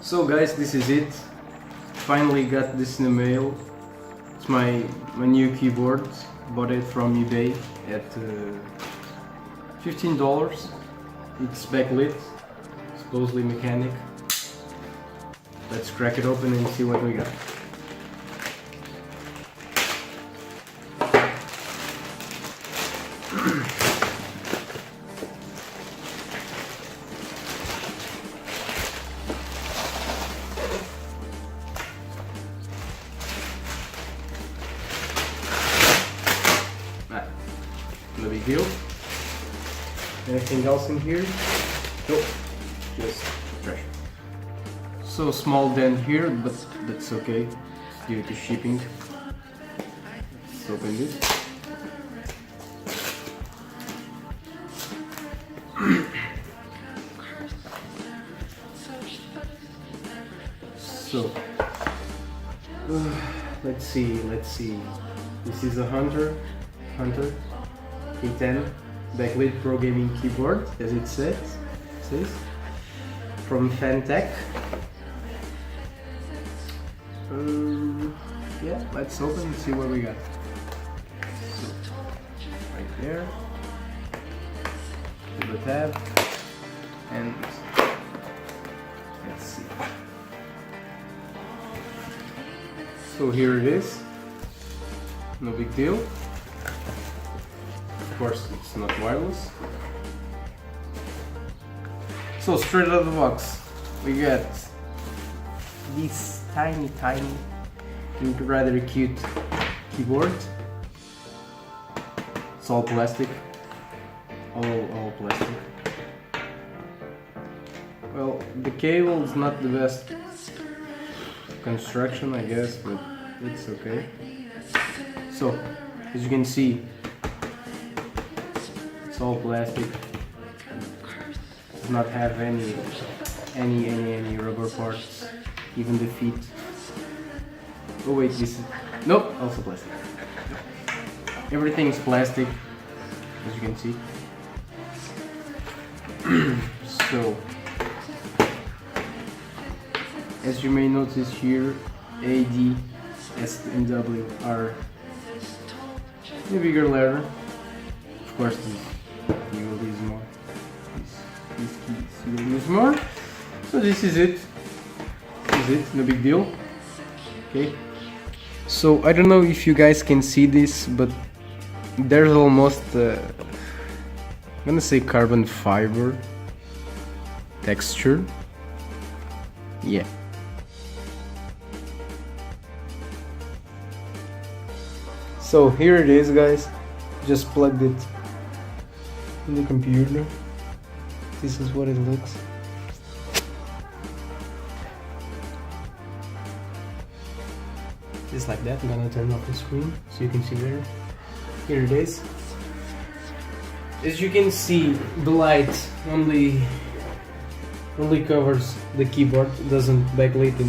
So guys, this is it. Finally got this in the mail. It's my new keyboard. Bought it from eBay at $15. It's backlit, supposedly mechanic. Let's crack it open and see what we got. No big deal. Anything else in here? Nope, just trash. So small dent here, but that's okay due to shipping. Let's open this. So let's see. This is a Hunter K10 backlit pro gaming keyboard, as it says from Fantech. Yeah, let's open and see what we got. So, right there, pull the tab, and let's see. So here it is. No big deal. Of course, it's not wireless. So straight out of the box, we got this tiny, rather cute keyboard. It's all plastic, all plastic. Well, the cable is not the best construction, I guess, but it's okay. So, as you can see, it's all plastic. Does not have any rubber parts, even the feet. Oh wait, this is nope, also plastic. Everything is plastic, as you can see. So, as you may notice here, A, D, S, and W are in a bigger letter. Of course, you will use more. These keys you will use more. So this is it. No big deal. Okay. So I don't know if you guys can see this, but there's almost I'm gonna say carbon fiber texture. Yeah. So here it is, guys. Just plugged it in the computer. This is what it looks. Just like that. I'm gonna turn off the screen so you can see better. Here it is. As you can see, the light only covers the keyboard. It doesn't backlight in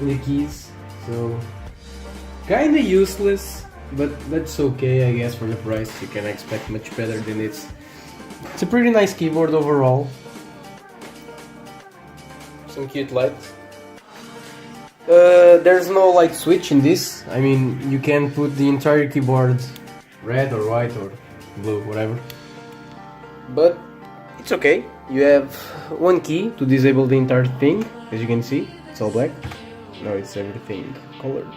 the keys. So kinda useless, but that's okay, I guess. For the price, you can expect much better than it. It's a pretty nice keyboard overall. Some cute lights. There's no light switch in this. I mean, you can put the entire keyboard red or white or blue, whatever. But it's okay. You have one key to disable the entire thing. As you can see, it's all black. Now it's everything colored.